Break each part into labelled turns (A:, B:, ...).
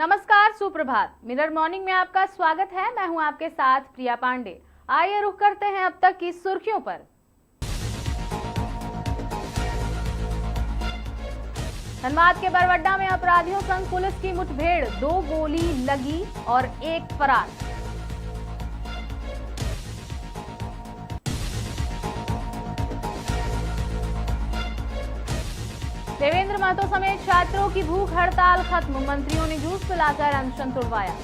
A: नमस्कार, सुप्रभात। Mirror morning में आपका स्वागत है। मैं हूं आपके साथ प्रिया पांडे। आइए रुख करते हैं अब तक की सुर्खियों पर। धनबाद के बरवड्डा में अपराधियों संग पुलिस की मुठभेड़, 2 गोली लगी और 1 फरार। देवेंद्र महतो समेत छात्रों की भूख हड़ताल खत्म, मंत्रियों ने जूस पिलाकर अनशन तुड़वाया।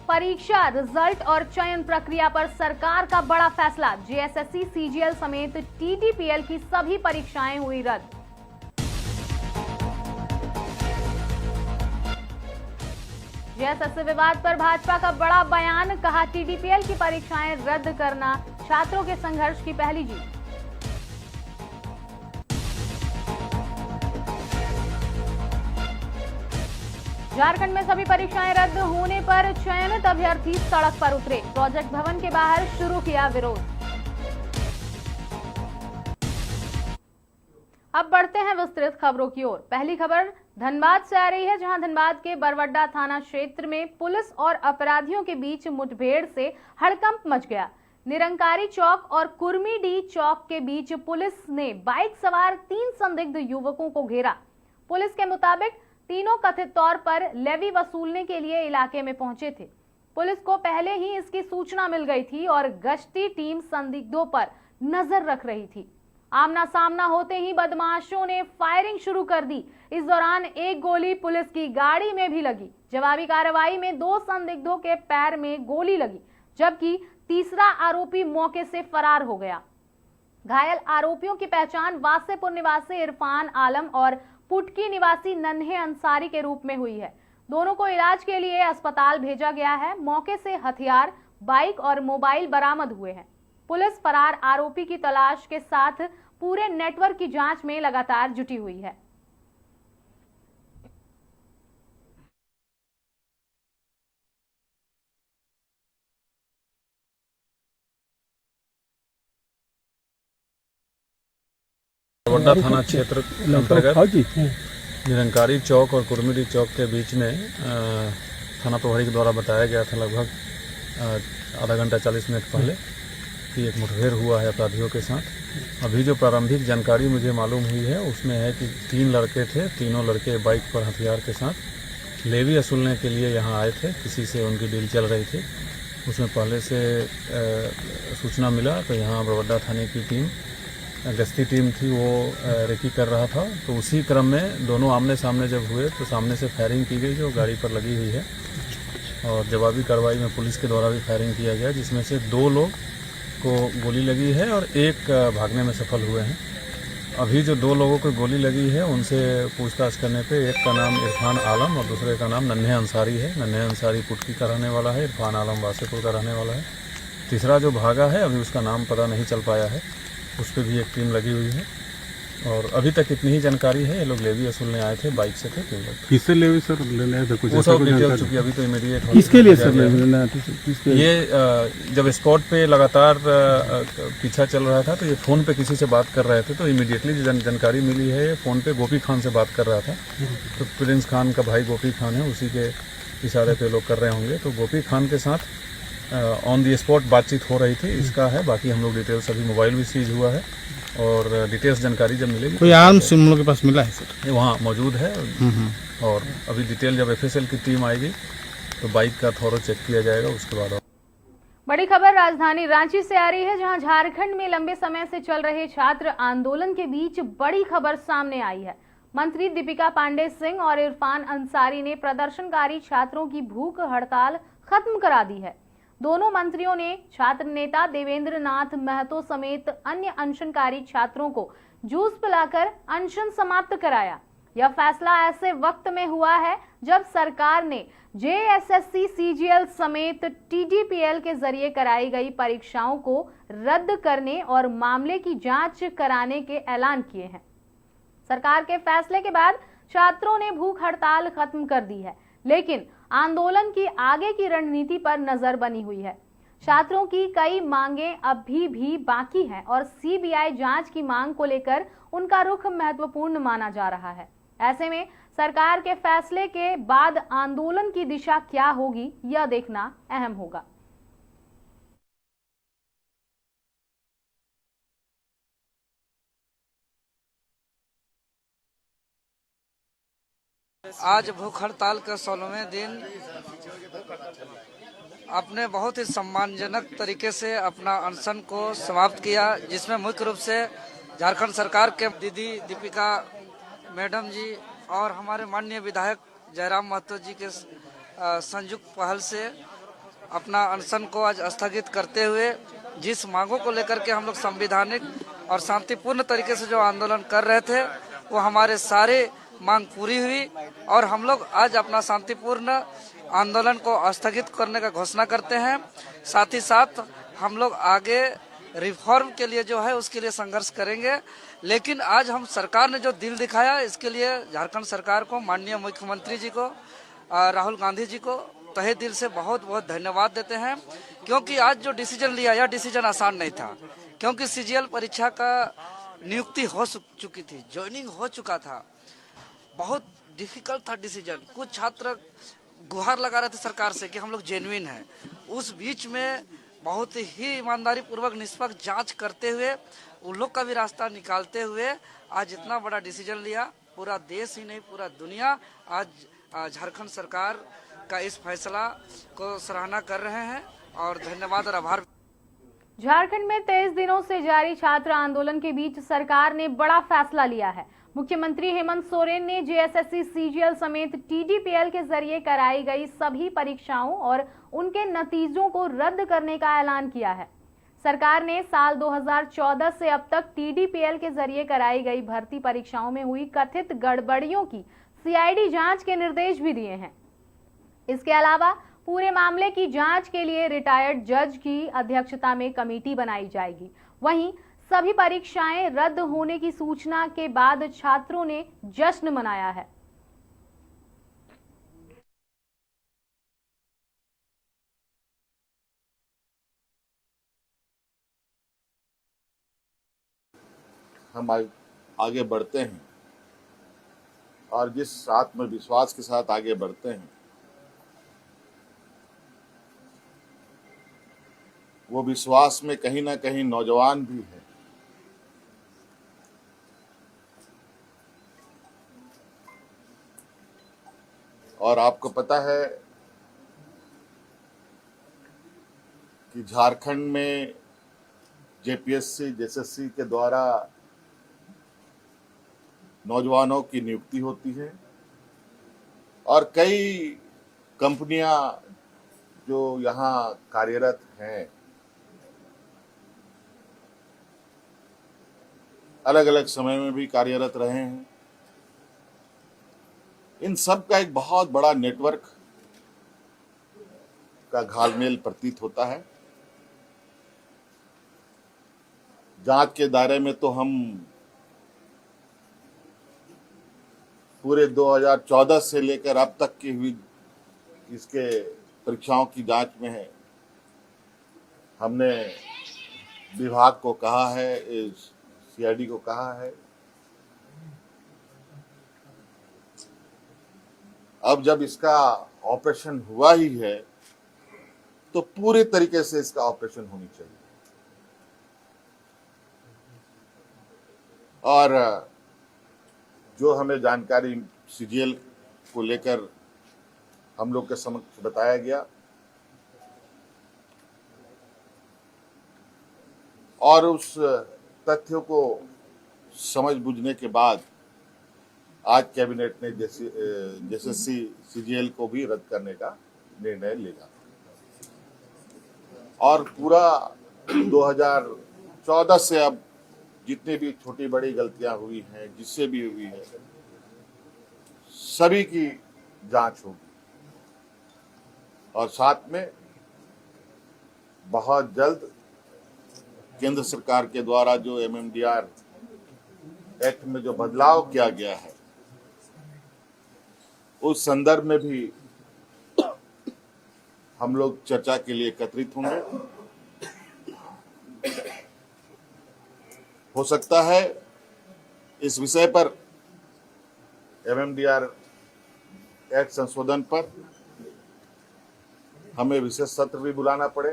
A: परीक्षा, रिजल्ट और चयन प्रक्रिया पर सरकार का बड़ा फैसला, जेएसएससी, सीजीएल समेत टीडीपीएल की सभी परीक्षाएं हुई रद्द। जेएसएससी विवाद पर भाजपा का बड़ा बयान, कहा टीडीपीएल की परीक्षाएं रद्द करना छात्रों के संघर्ष की पहली जीत। झारखंड में सभी परीक्षाएं रद्द होने पर चयनित अभ्यर्थी सड़क पर उतरे, प्रोजेक्ट भवन के बाहर शुरू किया विरोध। अब बढ़ते हैं विस्तृत खबरों की ओर। पहली खबर धनबाद से आ रही है, जहां धनबाद के बरवड्डा थाना क्षेत्र में पुलिस और अपराधियों के बीच मुठभेड़ से हड़कंप मच गया। निरंकारी चौक और कुर्मीडी चौक के बीच पुलिस ने बाइक सवार 3 संदिग्ध युवकों को घेरा। पुलिस के मुताबिक तीनों कथित तौर पर लेवी वसूलने के लिए इलाके में पहुंचे थे। पुलिस को पहले ही इसकी सूचना मिल गई थी और गश्ती टीम संदिग्धों पर नजर रख रही थी। आमना सामना होते ही बदमाशों ने फायरिंग शुरू कर दी। इस दौरान 1 गोली पुलिस की गाड़ी में भी लगी। जवाबी कार्रवाई में 2 संदिग्धों के पैर में गोली लगी, जबकि तीसरा आरोपी मौके से फरार हो गया। घायल आरोपियों की पहचान वासेपुर निवासी इरफान आलम और पुटकी निवासी नन्हे अंसारी के रूप में हुई है। दोनों को इलाज के लिए अस्पताल भेजा गया है। मौके से हथियार, बाइक और मोबाइल बरामद हुए हैं। पुलिस फरार आरोपी की तलाश के साथ पूरे नेटवर्क की जांच में लगातार जुटी हुई है।
B: बरवड्डा थाना क्षेत्र अंतर्गत निरंकारी चौक और कुर्मीडी चौक के बीच में थाना प्रभारी के द्वारा बताया गया था लगभग आधा घंटा 40 मिनट पहले कि एक मुठभेड़ हुआ है अपराधियों के साथ। अभी जो प्रारंभिक जानकारी मुझे मालूम हुई है उसमें है कि 3 लड़के थे। तीनों लड़के बाइक पर हथियार के साथ लेवी वसूलने के लिए यहाँ आए थे। किसी से उनकी डील चल रही थी। उसमें पहले से सूचना मिला तो यहाँ बरवड्डा थाने की टीम, गश्ती टीम थी, वो रेकी कर रहा था। तो उसी क्रम में दोनों आमने सामने जब हुए तो सामने से फायरिंग की गई जो गाड़ी पर लगी हुई है, और जवाबी कार्रवाई में पुलिस के द्वारा भी फायरिंग किया गया, जिसमें से 2 लोग को गोली लगी है और 1 भागने में सफल हुए हैं। अभी जो 2 लोगों को गोली लगी है उनसे पूछताछ करने पे एक का नाम इरफान आलम और दूसरे का नाम नन्हे अंसारी है। नन्हे अंसारी पुटकी का रहने वाला है, इरफान आलम वासेपुर का रहने वाला है। तीसरा जो भागा है अभी उसका नाम पता नहीं चल पाया है, उस पर भी एक टीम लगी हुई है। और अभी तक इतनी ही जानकारी है। ये लोग लेवी वसूलने आए थे, बाइक से थे 3 लोग।
C: किससे लेवी सर लेने आए थे? कुछ
B: वो सब डिटेल चुकी अभी तो इमीडिएट
C: किसके लिए सर लेवी लेना है?
B: ये जब स्पॉट पे लगातार पीछा चल रहा था तो ये फोन पे किसी से बात कर रहे थे, तो इमीडिएटली जो जानकारी मिली है ये फोन पे गोपी खान से बात कर रहा था। तो प्रिंस खान का भाई गोपी खान है, उसी के इशारे पे लोग कर रहे होंगे। तो गोपी खान के साथ ऑन दी स्पॉट बातचीत हो रही थी। इसका है, बाकी हम लोग डिटेल्स, अभी मोबाइल भी सीज हुआ है और डिटेल्स जानकारी जब मिलेगी।
C: कोई आर्म्स हम लोग के पास मिला है सर?
B: ये वहाँ मौजूद है और अभी डिटेल जब एफएसएल की टीम आएगी तो बाइक का थोड़ा चेक किया जाएगा, उसके बाद।
A: बड़ी खबर राजधानी रांची से आ रही है, जहां झारखंड में लंबे समय से चल रहे छात्र आंदोलन के बीच बड़ी खबर सामने आई है। मंत्री दीपिका पांडे सिंह और इरफान अंसारी ने प्रदर्शनकारी छात्रों की भूख हड़ताल खत्म करा दी है। दोनों मंत्रियों ने छात्र नेता देवेंद्र नाथ महतो समेत अन्य अनशनकारी छात्रों को जूस पिलाकर अनशन समाप्त कराया। यह फैसला ऐसे वक्त में हुआ है जब सरकार ने जेएसएससी, सीजीएल समेत टीडीपीएल के जरिए कराई गई परीक्षाओं को रद्द करने और मामले की जांच कराने के ऐलान किए हैं। सरकार के फैसले के बाद छात्रों ने भूख हड़ताल खत्म कर दी है, लेकिन आंदोलन की आगे की रणनीति पर नजर बनी हुई है। छात्रों की कई मांगें अभी भी बाकी हैं और सीबीआई जांच की मांग को लेकर उनका रुख महत्वपूर्ण माना जा रहा है। ऐसे में सरकार के फैसले के बाद आंदोलन की दिशा क्या होगी, यह देखना अहम होगा।
D: आज भूख हड़ताल के 16वें दिन अपने बहुत ही सम्मानजनक तरीके से अपना अनशन को समाप्त किया, जिसमें मुख्य रूप से झारखंड सरकार के दीदी दीपिका मैडम जी और हमारे माननीय विधायक जयराम महतो जी के संयुक्त पहल से अपना अनशन को आज स्थगित करते हुए जिस मांगों को लेकर के हम लोग संवैधानिक और शांतिपूर्ण तरीके से जो आंदोलन कर रहे थे, वो हमारे सारे मांग पूरी हुई और हम लोग आज अपना शांतिपूर्ण आंदोलन को स्थगित करने का घोषणा करते हैं। साथ ही साथ हम लोग आगे रिफॉर्म के लिए जो है उसके लिए संघर्ष करेंगे। लेकिन आज हम सरकार ने जो दिल दिखाया, इसके लिए झारखंड सरकार को, माननीय मुख्यमंत्री जी को, राहुल गांधी जी को तहे दिल से बहुत बहुत धन्यवाद देते हैं, क्योंकि आज जो डिसीजन लिया, यह डिसीजन आसान नहीं था, क्योंकि सीजीएल परीक्षा का नियुक्ति हो चुकी थी, ज्वाइनिंग हो चुका था, बहुत डिफिकल्ट था डिसीजन। कुछ छात्र गुहार लगा रहे थे सरकार से कि हम लोग जेन्युइन हैं। उस बीच में बहुत ही ईमानदारी पूर्वक निष्पक्ष जांच करते हुए, उन लोग का भी रास्ता निकालते हुए आज इतना बड़ा डिसीजन लिया। पूरा देश ही नहीं, पूरा दुनिया आज झारखंड सरकार का इस फैसला को सराहना कर रहे हैं और धन्यवाद और आभार।
A: झारखंड में 23 दिनों से जारी छात्र आंदोलन के बीच सरकार ने बड़ा फैसला लिया है। मुख्यमंत्री हेमंत सोरेन ने जेएसएससी, सीजीएल समेत टीडीपीएल के जरिए कराई गई सभी परीक्षाओं और उनके नतीजों को रद्द करने का ऐलान किया है। सरकार ने साल 2014 से अब तक टीडीपीएल के जरिए कराई गई भर्ती परीक्षाओं में हुई कथित गड़बड़ियों की सीआईडी जांच के निर्देश भी दिए हैं। इसके अलावा पूरे मामले की जांच के लिए रिटायर्ड जज की अध्यक्षता में कमेटी बनाई जाएगी। वहीं सभी परीक्षाएं रद्द होने की सूचना के बाद छात्रों ने जश्न मनाया है।
E: हम आगे बढ़ते हैं और जिस आत्मविश्वास के साथ आगे बढ़ते हैं, वो विश्वास में कहीं ना कहीं नौजवान भी है। और आपको पता है कि झारखंड में जेपीएससी, जेएसएससी के द्वारा नौजवानों की नियुक्ति होती है और कई कंपनियां जो यहाँ कार्यरत हैं, अलग अलग समय में भी कार्यरत रहे हैं। इन सब का एक बहुत बड़ा नेटवर्क का घालमेल प्रतीत होता है। जांच के दायरे में तो हम पूरे 2014 से लेकर अब तक की हुई इसके परीक्षाओं की जांच में है। हमने विभाग को कहा है, सीआईडी को कहा है, अब जब इसका ऑपरेशन हुआ ही है तो पूरे तरीके से इसका ऑपरेशन होनी चाहिए। और जो हमें जानकारी सीजीएल को लेकर हम लोग के समक्ष बताया गया और उस तथ्यों को समझ बुझने के बाद आज कैबिनेट ने जेएसएससी, सीजीएल को भी रद्द करने का निर्णय लिया और पूरा 2014 से अब जितनी भी छोटी बड़ी गलतियां हुई हैं, जिससे भी हुई है, सभी की जांच होगी और साथ में बहुत जल्द केंद्र सरकार के द्वारा जो एमएमडीआर एक्ट में जो बदलाव किया गया है, उस संदर्भ में भी हम लोग चर्चा के लिए एकत्रित होंगे। हो सकता है इस विषय पर MMDR एक्ट संशोधन पर हमें विशेष सत्र भी बुलाना पड़े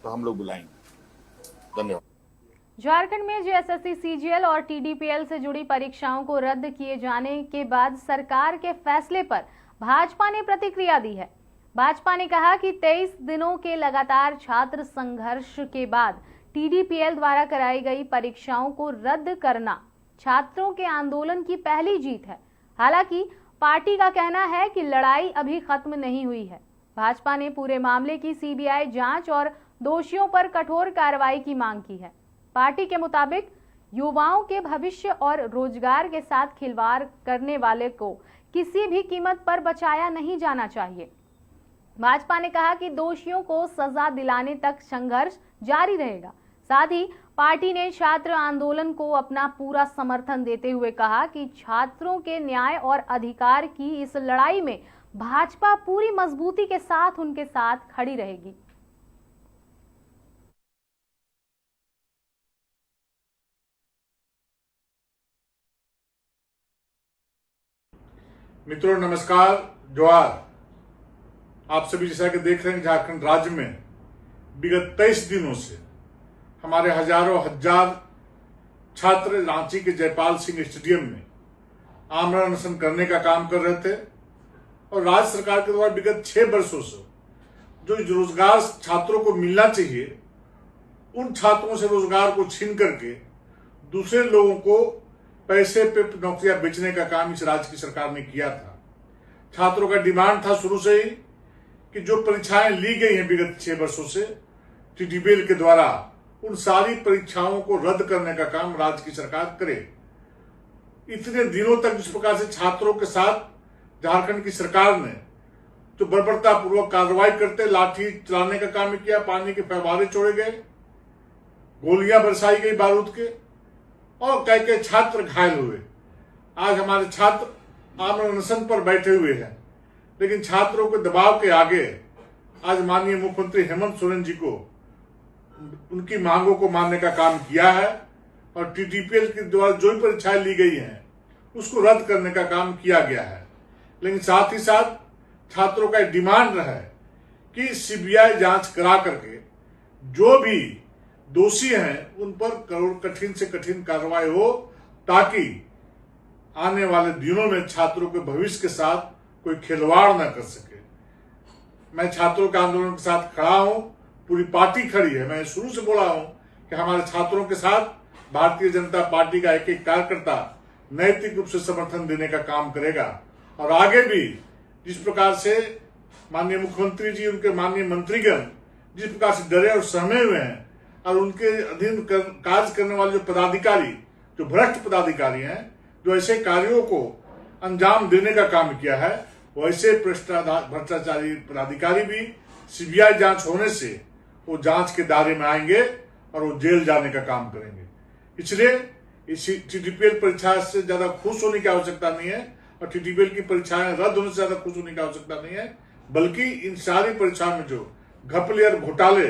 E: तो हम लोग बुलाएंगे। धन्यवाद।
A: झारखंड में JSSC, CGL और TDPL से जुड़ी परीक्षाओं को रद्द किए जाने के बाद सरकार के फैसले पर भाजपा ने प्रतिक्रिया दी है। भाजपा ने कहा कि 23 दिनों के लगातार छात्र संघर्ष के बाद TDPL द्वारा कराई गई परीक्षाओं को रद्द करना छात्रों के आंदोलन की पहली जीत है। हालांकि पार्टी का कहना है कि लड़ाई अभी खत्म नहीं हुई है। भाजपा ने पूरे मामले की CBI जांच और दोषियों पर कठोर कार्रवाई की मांग की है। पार्टी के मुताबिक युवाओं के भविष्य और रोजगार के साथ खिलवाड़ करने वाले को किसी भी कीमत पर बचाया नहीं जाना चाहिए। भाजपा ने कहा कि दोषियों को सजा दिलाने तक संघर्ष जारी रहेगा। साथ ही पार्टी ने छात्र आंदोलन को अपना पूरा समर्थन देते हुए कहा कि छात्रों के न्याय और अधिकार की इस लड़ाई में भाजपा पूरी मजबूती के साथ उनके साथ खड़ी रहेगी।
F: मित्रों नमस्कार, जोहार। आप सभी जैसा कि देख रहे हैं झारखंड राज्य में विगत 23 दिनों से हमारे हजारों हजार छात्र रांची के जयपाल सिंह स्टेडियम में आमरण अनशन करने का काम कर रहे थे और राज्य सरकार के द्वारा विगत 6 वर्षों से जो रोजगार छात्रों को मिलना चाहिए उन छात्रों से रोजगार को छीन करके दूसरे लोगों को पैसे पे नौकरियां बेचने का काम इस राज्य की सरकार ने किया था। छात्रों का डिमांड था शुरू से ही कि जो परीक्षाएं ली गई हैं विगत 6 वर्षों से TDPL के द्वारा, उन सारी परीक्षाओं को रद्द करने का काम राज्य की सरकार करे। इतने दिनों तक जिस प्रकार से छात्रों के साथ झारखंड की सरकार ने जो बर्बरतापूर्वक कार्रवाई करते लाठी चलाने का काम किया, पानी के फव्वारे छोड़े गए, गोलियां बरसाई गई बारूद के और कई कई छात्र घायल हुए। आज हमारे छात्र आमरण अनशन पर बैठे हुए हैं, लेकिन छात्रों के दबाव के आगे आज माननीय मुख्यमंत्री हेमंत सोरेन जी को उनकी मांगों को मानने का काम किया है और TDPL के द्वारा जो भी परीक्षाएं ली गई हैं उसको रद्द करने का काम किया गया है। लेकिन साथ ही साथ छात्रों का डिमांड रहा है कि CBI जांच करा करके जो भी दोषी हैं उन पर कठिन से कठिन कार्रवाई हो, ताकि आने वाले दिनों में छात्रों के भविष्य के साथ कोई खिलवाड़ न कर सके। मैं छात्रों के आंदोलन के साथ खड़ा हूं, पूरी पार्टी खड़ी है। मैं शुरू से बोला हूं कि हमारे छात्रों के साथ भारतीय जनता पार्टी का एक एक कार्यकर्ता नैतिक रूप से समर्थन देने का काम करेगा और आगे भी जिस प्रकार से माननीय मुख्यमंत्री जी, उनके माननीय मंत्रीगण जिस प्रकार से डरे और सहमे हुए हैं और उनके अधीन कार्य करने वाले जो पदाधिकारी, जो भ्रष्ट पदाधिकारी हैं, जो ऐसे कार्यों को अंजाम देने का काम किया है, वैसे भ्रष्टाचारी पदाधिकारी भी CBI जांच होने से वो जांच के दायरे में आएंगे और वो जेल जाने का काम करेंगे। इसलिए इस TDPL परीक्षा से ज्यादा खुश होने की आवश्यकता नहीं है और TDPL की परीक्षाएं रद्द होने से ज्यादा खुश होने की आवश्यकता नहीं है, बल्कि इन सारी परीक्षाओं में जो घपले और घोटाले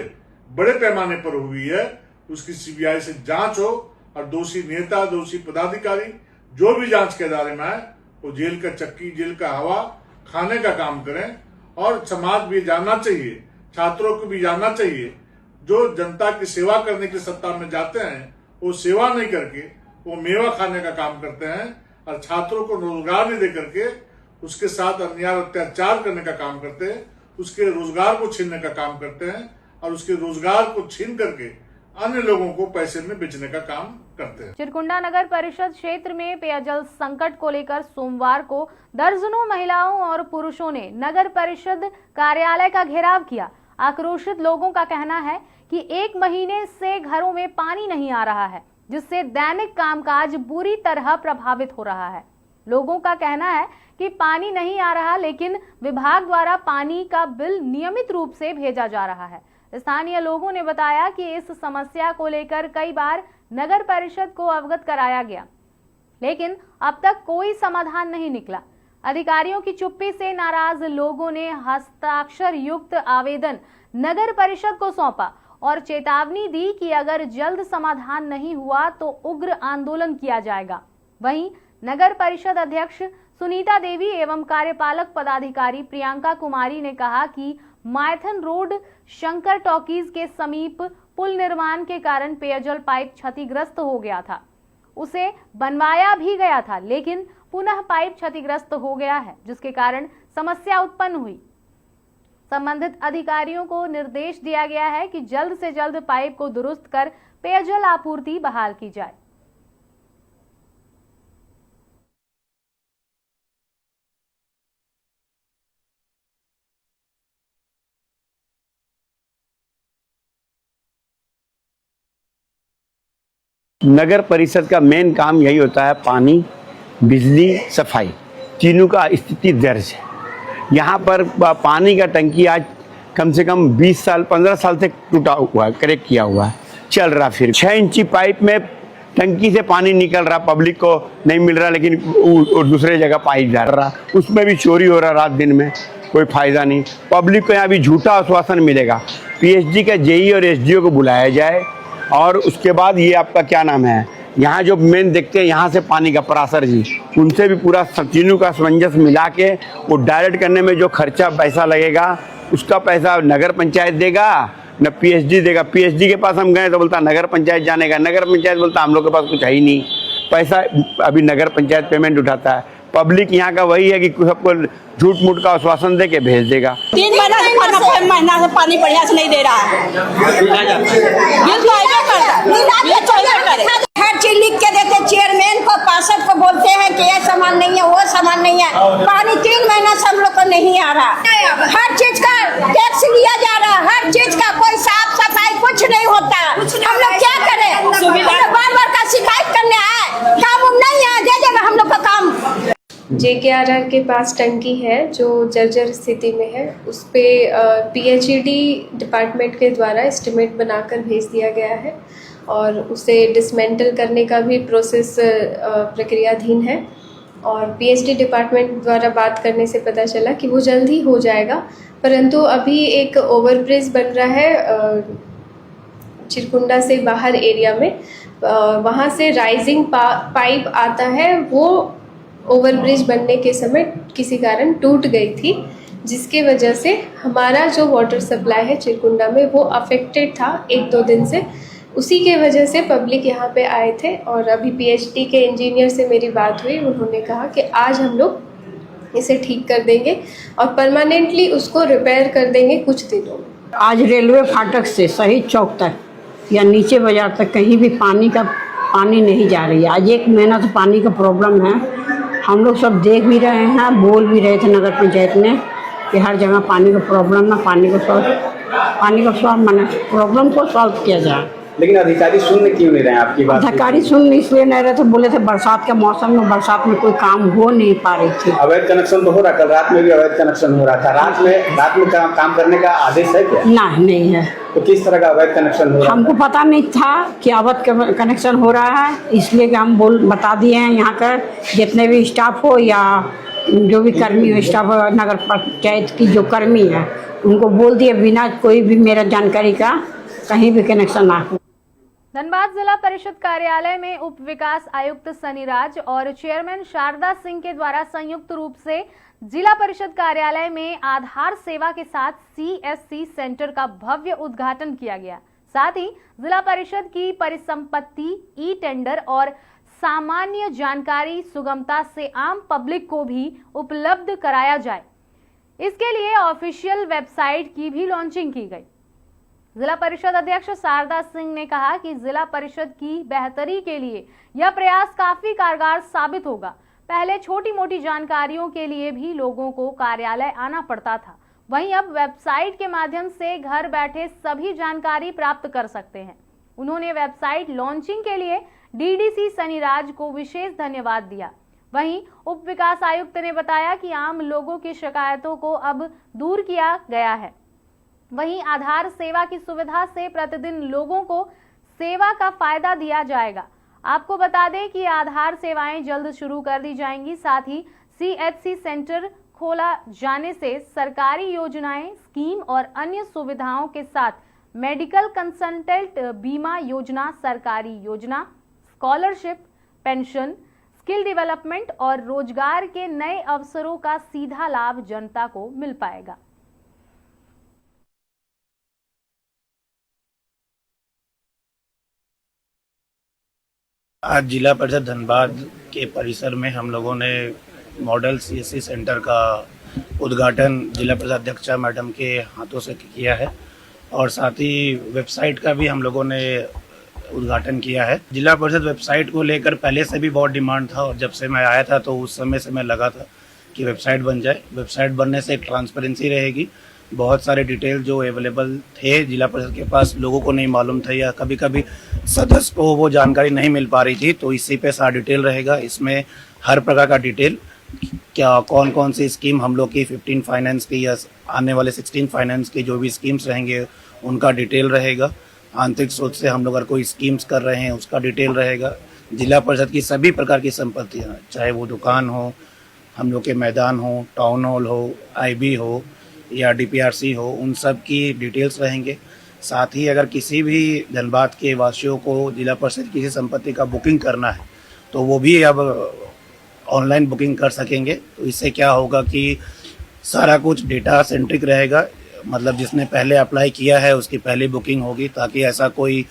F: बड़े पैमाने पर हुई है उसकी CBI से जांच हो और दोषी नेता, दोषी पदाधिकारी जो भी जांच के दायरे में आए वो जेल का चक्की, जेल का हवा खाने का काम करें। और समाज भी जानना चाहिए, छात्रों को भी जानना चाहिए, जो जनता की सेवा करने की सत्ता में जाते हैं वो सेवा नहीं करके वो मेवा खाने का काम करते हैं और छात्रों को रोजगार नहीं दे करके उसके साथ अन्याय अत्याचार करने का काम करते हैं, उसके रोजगार को छीनने का काम करते हैं और उसके रोजगार को छीन करके अन्य लोगों को पैसे में बेचने का काम करते हैं।
A: चिरकुंडा नगर परिषद क्षेत्र में पेयजल संकट को लेकर सोमवार को दर्जनों महिलाओं और पुरुषों ने नगर परिषद कार्यालय का घेराव किया। आक्रोशित लोगों का कहना है कि 1 महीने से घरों में पानी नहीं आ रहा है, जिससे दैनिक कामकाज बुरी तरह प्रभावित हो रहा है। लोगों का कहना है कि पानी नहीं आ रहा, लेकिन विभाग द्वारा पानी का बिल नियमित रूप से भेजा जा रहा है। स्थानीय लोगों ने बताया कि इस समस्या को लेकर कई बार नगर परिषद को अवगत कराया गया, लेकिन अब तक कोई समाधान नहीं निकला। अधिकारियों की चुप्पी से नाराज लोगों ने हस्ताक्षर युक्त आवेदन नगर परिषद को सौंपा और चेतावनी दी कि अगर जल्द समाधान नहीं हुआ तो उग्र आंदोलन किया जाएगा। वहीं नगर परिषद अध्यक्ष सुनीता देवी एवं कार्यपालक पदाधिकारी प्रियंका कुमारी ने कहा कि मायथन रोड शंकर टॉकीज के समीप पुल निर्माण के कारण पेयजल पाइप क्षतिग्रस्त हो गया था। उसे बनवाया भी गया था, लेकिन पुनः पाइप क्षतिग्रस्त हो गया है, जिसके कारण समस्या उत्पन्न हुई। संबंधित अधिकारियों को निर्देश दिया गया है कि जल्द से जल्द पाइप को दुरुस्त कर पेयजल आपूर्ति बहाल की जाए।
G: नगर परिषद का मेन काम यही होता है, पानी, बिजली, सफाई, तीनों का स्थिति दर्ज है। यहाँ पर पानी का टंकी आज कम से कम 20 साल 15 साल तक टूटा हुआ है, करेक्ट किया हुआ है, चल रहा। फिर 6 इंची पाइप में टंकी से पानी निकल रहा, पब्लिक को नहीं मिल रहा, लेकिन दूसरे जगह पाइप जा रहा, उसमें भी चोरी हो रहा रात दिन में, कोई फायदा नहीं। पब्लिक को यहाँ भी झूठा आश्वासन मिलेगा। पीएचडी का जेई और एसडीओ को बुलाया जाए और उसके बाद ये आपका क्या नाम है, यहाँ जो मेन देखते हैं यहाँ से पानी का परासर जी, उनसे भी पूरा तीनों का सामंजस्य मिला के वो डायरेक्ट करने में जो खर्चा पैसा लगेगा उसका पैसा नगर पंचायत देगा न पीएचडी देगा। पीएचडी के पास हम गए तो बोलता नगर पंचायत जाने का, नगर पंचायत बोलता हम लोग के पास कुछ है ही नहीं पैसा, अभी नगर पंचायत पेमेंट उठाता है। पब्लिक यहाँ का वही है कि सबको झूठ मूठ का आश्वासन दे के भेज देगा।
H: 3 महीना से पानी बढ़िया से नहीं दे रहा है। हर चीज लिख के देते, चेयरमैन को, पार्षद को बोलते हैं कि ये सामान नहीं है, वो सामान नहीं है। पानी 3 महीना से हम लोग को नहीं आ रहा। हर चीज का टैक्स लिया जा रहा है, हर चीज का कोई साफ सफाई कुछ नहीं होता। हम लोग क्या करें? बार बार का शिकायत करने आए, काम नहीं है, दे देगा हम लोग का काम।
I: JKRR के पास टंकी है जो जर्जर स्थिति में है, उस पर PHED डिपार्टमेंट के द्वारा एस्टिमेट बनाकर भेज दिया गया है और उसे डिसमेंटल करने का भी प्रोसेस प्रक्रियाधीन है। और PHD डिपार्टमेंट द्वारा बात करने से पता चला कि वो जल्द ही हो जाएगा, परंतु अभी एक ओवरब्रिज बन रहा है चिरकुंडा से बाहर एरिया में, वहाँ से राइजिंग पाइप आता है, वो ओवरब्रिज बनने के समय किसी कारण टूट गई थी, जिसके वजह से हमारा जो वाटर सप्लाई है चिरकुंडा में वो अफेक्टेड था 1-2 दिन से। उसी के वजह से पब्लिक यहाँ पे आए थे और अभी PHD के इंजीनियर से मेरी बात हुई, उन्होंने कहा कि आज हम लोग इसे ठीक कर देंगे और परमानेंटली उसको रिपेयर कर देंगे कुछ दिनों में।
H: आज रेलवे फाटक से शहीद चौक तक या नीचे बाजार तक कहीं भी पानी नहीं जा रही है। आज 1 महीना से पानी का प्रॉब्लम है। हम लोग सब देख भी रहे हैं, बोल भी रहे थे नगर पंचायत में कि हर जगह पानी का प्रॉब्लम है, पानी का माने प्रॉब्लम को सॉल्व किया जाए।
G: लेकिन अधिकारी सुन क्यों नहीं रहे हैं आपकी बात?
H: अधिकारी सुन इसलिए नहीं रहे थे, बोले थे बरसात के मौसम में बरसात में कोई काम हो नहीं पा रही थी।
G: अवैध कनेक्शन तो हो रहा, कल रात में भी अवैध कनेक्शन हो रहा था। रात में काम करने का आदेश है क्या?
H: नहीं है।
G: तो किस तरह का अवैध कनेक्शन हो रहा?
H: हमको पता नहीं था कि अवैध कनेक्शन हो रहा है, इसलिए कि हम बता दिए हैं यहाँ का जितने भी स्टाफ हो या जो भी कर्मी हो, स्टाफ नगर पंचायत की जो कर्मी है उनको बोल दिए बिना कोई भी मेरा जानकारी का कहीं भी कनेक्शन ना हो।
A: धनबाद जिला परिषद कार्यालय में उप विकास आयुक्त सनीराज और चेयरमैन शारदा सिंह के द्वारा संयुक्त रूप से जिला परिषद कार्यालय में आधार सेवा के साथ CSC सेंटर का भव्य उद्घाटन किया गया। साथ ही जिला परिषद की परिसंपत्ति, ई-टेंडर और सामान्य जानकारी सुगमता से आम पब्लिक को भी उपलब्ध कराया जाए, इसके लिए ऑफिशियल वेबसाइट की भी लॉन्चिंग की गई। जिला परिषद अध्यक्ष शारदा सिंह ने कहा कि जिला परिषद की बेहतरी के लिए यह प्रयास काफी कारगर साबित होगा। पहले छोटी मोटी जानकारियों के लिए भी लोगों को कार्यालय आना पड़ता था, वहीं अब वेबसाइट के माध्यम से घर बैठे सभी जानकारी प्राप्त कर सकते हैं। उन्होंने वेबसाइट लॉन्चिंग के लिए DDC सनीराज को विशेष धन्यवाद दिया। वहीं उप विकास आयुक्त ने बताया कि आम लोगों की शिकायतों को अब दूर किया गया है। वहीं आधार सेवा की सुविधा से प्रतिदिन लोगों को सेवा का फायदा दिया जाएगा। आपको बता दें कि आधार सेवाएं जल्द शुरू कर दी जाएंगी। साथ ही CHC सेंटर खोला जाने से सरकारी योजनाएं, स्कीम और अन्य सुविधाओं के साथ मेडिकल कंसल्टेंट, बीमा योजना, सरकारी योजना, स्कॉलरशिप, पेंशन, स्किल डेवलपमेंट और रोजगार के नए अवसरों का सीधा लाभ जनता को मिल पाएगा।
J: आज जिला परिषद धनबाद के परिसर में हम लोगों ने मॉडल CHC सेंटर का उद्घाटन जिला परिषद अध्यक्षा मैडम के हाथों से किया है और साथ ही वेबसाइट का भी हम लोगों ने उद्घाटन किया है। जिला परिषद वेबसाइट को लेकर पहले से भी बहुत डिमांड था और जब से मैं आया था तो उस समय से मैं लगा था कि वेबसाइट बन जाए। वेबसाइट बनने से एक ट्रांसपेरेंसी रहेगी, बहुत सारे डिटेल जो अवेलेबल थे जिला परिषद के पास लोगों को नहीं मालूम था या कभी कभी सदस्य को वो जानकारी नहीं मिल पा रही थी, तो इसी पे सारा डिटेल रहेगा। इसमें हर प्रकार का डिटेल, क्या कौन कौन सी स्कीम हम लोग की 15 फाइनेंस की या आने वाले 16 फाइनेंस की जो भी स्कीम्स रहेंगे उनका डिटेल रहेगा। आंतरिक स्रोत से हम लोग अगर कोई स्कीम्स कर रहे हैं उसका डिटेल रहेगा। जिला परिषद की सभी प्रकार की संपत्तियाँ, चाहे वो दुकान हो, हम लोग के मैदान हो, टाउन हॉल हो, IB हो या DPRC हो, उन सब की डिटेल्स रहेंगे। साथ ही अगर किसी भी धनबाद के वासियों को जिला परिषद किसी संपत्ति का बुकिंग करना है तो वो भी अब ऑनलाइन बुकिंग कर सकेंगे। तो इससे क्या होगा कि सारा कुछ डेटा सेंट्रिक रहेगा, मतलब जिसने पहले अप्लाई किया है उसकी पहले बुकिंग होगी, ताकि ऐसा कोई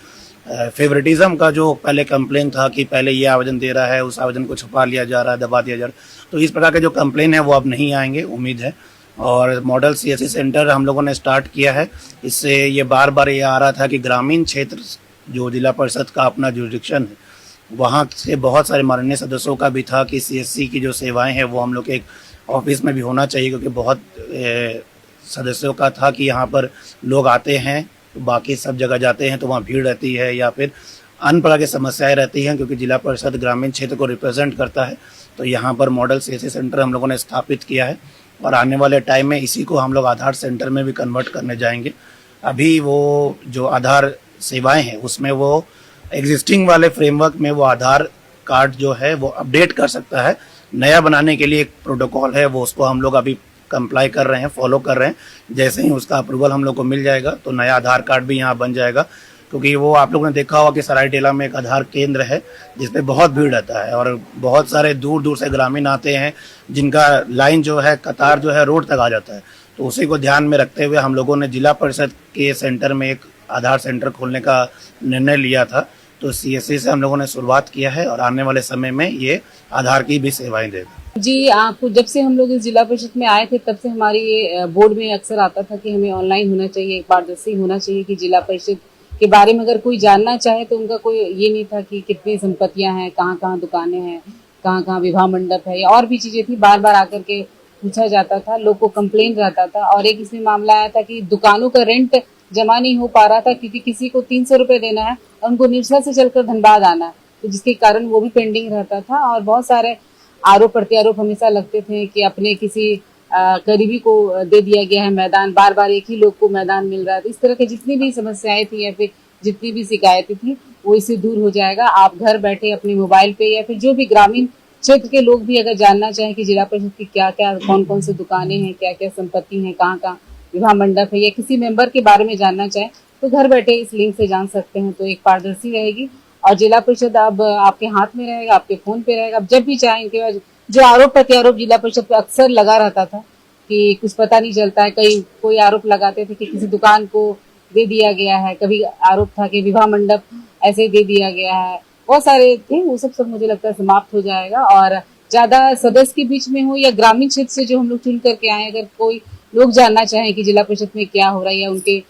J: फेवरेटिज्म का जो पहले कंप्लेन था कि पहले ये आवेदन दे रहा है उस आवेदन को छुपा लिया जा रहा है, दबा दिया जा रहा है, तो इस प्रकार के जो कंप्लेन है वो अब नहीं आएंगे, उम्मीद है। और मॉडल CHC सेंटर हम लोगों ने स्टार्ट किया है। इससे ये बार बार ये आ रहा था कि ग्रामीण क्षेत्र जो जिला परिषद का अपना जुरिडिक्शन है वहाँ से बहुत सारे माननीय सदस्यों का भी था कि CHC की जो सेवाएं हैं वो हम लोग के एक ऑफिस में भी होना चाहिए, क्योंकि बहुत सदस्यों का था कि यहाँ पर लोग आते हैं तो बाकी सब जगह जाते हैं तो वहाँ भीड़ रहती है या फिर अन्य प्रकार की समस्याएं रहती हैं, क्योंकि जिला परिषद ग्रामीण क्षेत्र को रिप्रेजेंट करता है। तो यहाँ पर मॉडल CHC सेंटर हम लोगों ने स्थापित किया है और आने वाले टाइम में इसी को हम लोग आधार सेंटर में भी कन्वर्ट करने जाएंगे। अभी वो जो आधार सेवाएं हैं उसमें वो एग्जिस्टिंग वाले फ्रेमवर्क में वो आधार कार्ड जो है वो अपडेट कर सकता है। नया बनाने के लिए एक प्रोटोकॉल है, वो उसको हम लोग अभी कंप्लाई कर रहे हैं, फॉलो कर रहे हैं। जैसे ही उसका अप्रूवल हम लोग को मिल जाएगा तो नया आधार कार्ड भी यहाँ बन जाएगा, क्योंकि वो आप लोगों ने देखा होगा कि सरायटेला में एक आधार केंद्र है जिसपे बहुत भीड़ रहता है और बहुत सारे दूर दूर से ग्रामीण आते हैं जिनका लाइन जो है, कतार जो है रोड तक आ जाता है। तो उसी को ध्यान में रखते हुए हम लोगों ने जिला परिषद के सेंटर में एक आधार सेंटर खोलने का निर्णय लिया था। तो CHC से हम लोगों ने शुरुआत किया है और आने वाले समय में ये आधार की भी सेवाएं देगा।
K: जी, आपको जब से हम लोग इस जिला परिषद में आए थे तब से हमारी ये बोर्ड में अक्सर आता था कि हमें ऑनलाइन होना चाहिए, पारदर्शी होना चाहिए, कि जिला परिषद के बारे में अगर कोई जानना चाहे तो उनका कोई ये नहीं था कि कितनी संपत्तियां हैं, कहाँ कहाँ दुकानें हैं, कहाँ कहाँ विवाह मंडप है या और भी चीजें थी। बार बार आकर के पूछा जाता था, लोग को कंप्लेन रहता था। और एक इसमें मामला आया था कि दुकानों का रेंट जमा नहीं हो पा रहा था क्योंकि किसी को 300 रुपए देना है और उनको निरसा से चलकर धनबाद आना है, तो जिसके कारण वो भी पेंडिंग रहता था। और बहुत सारे आरोप प्रत्यारोप हमेशा लगते थे कि अपने किसी करीबी को दे दिया गया है मैदान, बार बार एक ही लोग को मैदान मिल रहा है। तो इस तरह की जितनी भी समस्याएं थी या फिर जितनी भी शिकायतें थी वो इससे दूर हो जाएगा। आप घर बैठे अपने मोबाइल पे या फिर जो भी ग्रामीण क्षेत्र के लोग भी अगर जानना चाहें कि जिला परिषद की क्या क्या कौन कौन से दुकानें हैं, क्या क्या संपत्ति है, कहाँ कहाँ विवाह मंडप है या किसी मेंबर के बारे में जानना चाहें तो घर बैठे इस लिंक से जान सकते हैं। तो एक पारदर्शी रहेगी और जिला परिषद अब आपके हाथ में रहेगा, आपके फोन पे रहेगा। अब जब भी चाहें, इनके बाद जो आरोप प्रत्यारोप जिला परिषद पे अक्सर लगा रहता था कि कुछ पता नहीं चलता है, कई कोई आरोप लगाते थे कि किसी दुकान को दे दिया गया है, कभी आरोप था कि विवाह मंडप ऐसे दे दिया गया है, बहुत सारे थे, वो सब मुझे लगता है समाप्त हो जाएगा। और ज्यादा सदस्य के बीच में हो या ग्रामीण क्षेत्र से जो हम लोग चुन करके आए, अगर कोई लोग जानना चाहें कि जिला परिषद में क्या हो रहा है या उनके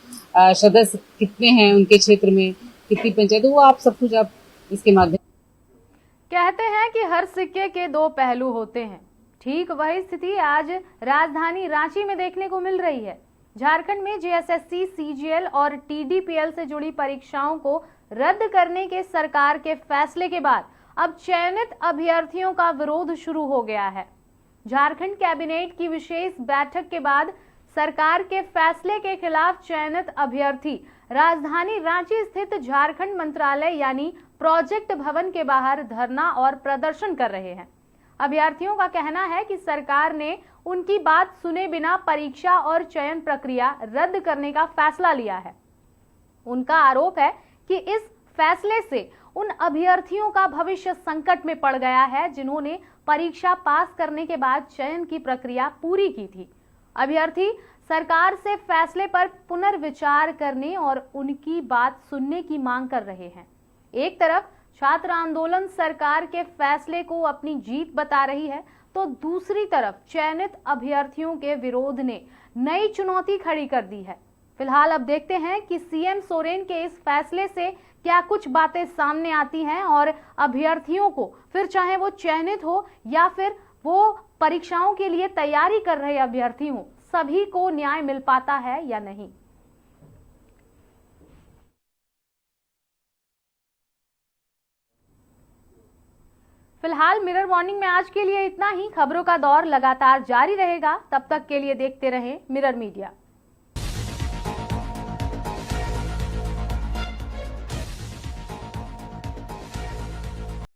K: सदस्य कितने हैं, उनके क्षेत्र में कितनी पंचायत, वो आप सब कुछ आप इसके माध्यम।
A: कहते हैं कि हर सिक्के के दो पहलू होते हैं, ठीक वही स्थिति आज राजधानी रांची में देखने को मिल रही है। झारखंड में JSSC, CGL और TDPL से जुड़ी परीक्षाओं को रद्द करने के सरकार के फैसले के बाद अब चयनित अभ्यर्थियों का विरोध शुरू हो गया है। झारखंड कैबिनेट की विशेष बैठक के बाद सरकार के फैसले के खिलाफ चयनित अभ्यर्थी राजधानी रांची स्थित झारखंड मंत्रालय यानी प्रोजेक्ट भवन के बाहर धरना और प्रदर्शन कर रहे हैं। अभ्यर्थियों का कहना है कि सरकार ने उनकी बात सुने बिना परीक्षा और चयन प्रक्रिया रद्द करने का फैसला लिया है। उनका आरोप है कि इस फैसले से उन अभ्यर्थियों का भविष्य संकट में पड़ गया है जिन्होंने परीक्षा पास करने के बाद चयन की प्रक्रिया पूरी की थी। अभ्यर्थी सरकार से फैसले पर पुनर्विचार करने और उनकी बात सुनने की मांग कर रहे हैं। एक तरफ छात्र आंदोलन सरकार के फैसले को अपनी जीत बता रही है, तो दूसरी तरफ चयनित अभ्यर्थियों के विरोध ने नई चुनौती खड़ी कर दी है। फिलहाल अब देखते हैं कि सीएम सोरेन के इस फैसले से क्या कुछ बातें सामने आती हैं और अभ्यर्थियों को, फिर चाहे वो चयनित हो या फिर वो परीक्षाओं के लिए तैयारी कर रहे अभ्यर्थी हो, सभी को न्याय मिल पाता है या नहीं। फिलहाल मिरर मॉर्निंग में आज के लिए इतना ही। खबरों का दौर लगातार जारी रहेगा, तब तक के लिए देखते रहें मिरर मीडिया।